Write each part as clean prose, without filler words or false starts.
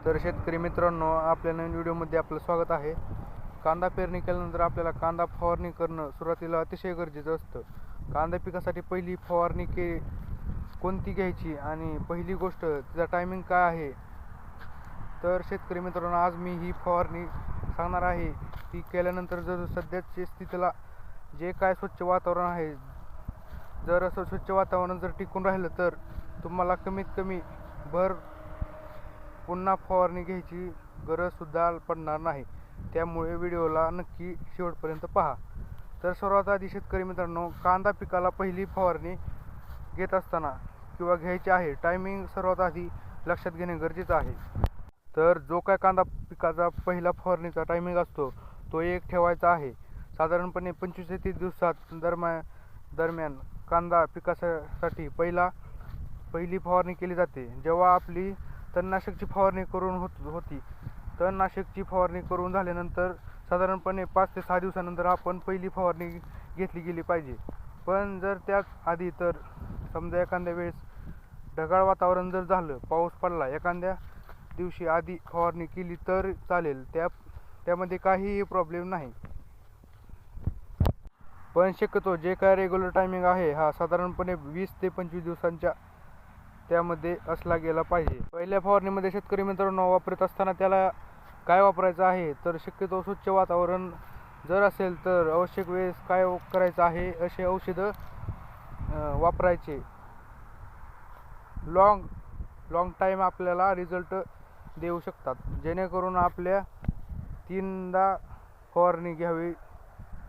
तर शेतकरी मित्रांनो, आपल्या नवीन व्हिडिओमध्ये आपलं स्वागत आहे. कांदा पेरणी केल्यानंतर आपल्याला कांदा फवारणी करणं सुरुवातीला अतिशय गरजेचं असतं. कांदा पिकासाठी पहिली फवारणी कोणती घ्यायची आणि पहिली गोष्ट तिचा टायमिंग काय आहे. तर शेतकरी मित्रांनो, आज मी ही फवारणी सांगणार आहे. ती केल्यानंतर जर सध्याच्या स्थितीला जे काय स्वच्छ वातावरण आहे, जर असं स्वच्छ वातावरण जर टिकून राहिलं तर तुम्हाला कमीत कमी पुन्हा फवारणी घ्यायची गरजसुद्धा पडणार नाही. त्यामुळे व्हिडिओला नक्की शेवटपर्यंत पहा. तर सर्वात आधी शेतकरी मित्रांनो, कांदा पिकाला पहिली फवारणी घेत असताना किंवा घ्यायची आहे, टायमिंग सर्वात आधी लक्षात घेणे गरजेचं आहे. तर जो काय कांदा पिकाचा पहिला फवारणीचा टायमिंग असतो तो एक ठेवायचा आहे. साधारणपणे 25 ते 30 दिवसात दरम्यान कांदा पिकासाठी पहिली फवारणी केली जाते. जेव्हा आपली तणनाशकची फवारणी होती. तणनाशकची फवारणी करून झाल्यानंतर साधारणपणे 5 ते 6 दिवसानंतर आपण पहिली फवारणी घेतली गेली पाहिजे. पण जर त्याच आधी, तर समजा एखाद्या वेळेस ढगाळ वातावरण जर झालं, पाऊस पडला, एखाद्या दिवशी आधी फवारणी केली तर चालेल. त्यामध्ये काहीही प्रॉब्लेम नाही. पण शक्यतो जे काय रेग्युलर टायमिंग आहे हा साधारणपणे 20 ते 25 दिवसांच्या त्यामध्ये असला गेला पाहिजे. पहिल्या फवारणीमध्ये शेतकरी मित्रांनो, वापरत असताना त्याला काय वापरायचं आहे, तर शक्यतो स्वच्छ वातावरण जर असेल तर आवश्यक वेळेस काय करायचं आहे, असे औषधं वापरायचे. लॉंग टाईम आपल्याला रिझल्ट देऊ शकतात. जेणेकरून आपल्या 3दा फवारणी घ्यावी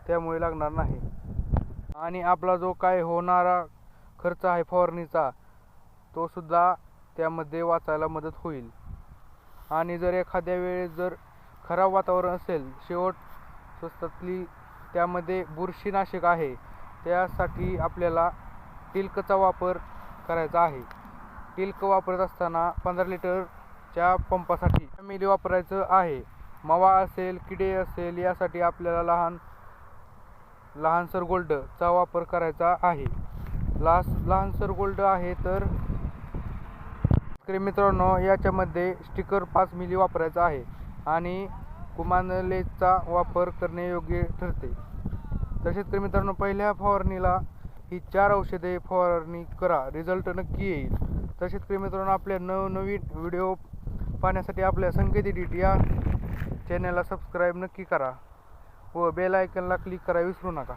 त्यामुळे लागणार नाही आणि आपला जो काय होणारा खर्च आहे फवारणीचा तो सुद्धा त्यामध्ये वाचायला मदत होईल. आणि जर एखाद्या वेळेस जर खराब वातावरण असेल, स्वस्तातली त्यामध्ये बुरशीनाशक आहे, त्यासाठी आपल्याला टिल्कचा वापर करायचा आहे. टिल्क वापरत असताना 15 लिटरच्या पंपासाठी मिली वापरायचं आहे. मावा असेल, किडे असेल, यासाठी आपल्याला लहानसर गोल्डचा वापर करायचा आहे. लहानसर गोल्ड आहे तर मित्रांनो, याच्यामध्ये स्टिकर 5 मिली वापरायचा आहे आणि कुमानलेचा वापर करणे योग्य ठरते. तर शेतकरी मित्रांनो, पहिल्या फवारणीला ही 4 औषधे फवारणी करा, रिझल्ट नक्की येईल. तर शेतकरी मित्रांनो, आपल्या नवनवीन व्हिडिओ पाहण्यासाठी आपल्या संकेत एडिट या चॅनलला सबस्क्राईब नक्की करा व बेल आयकॉनला क्लिक करा विसरू नका.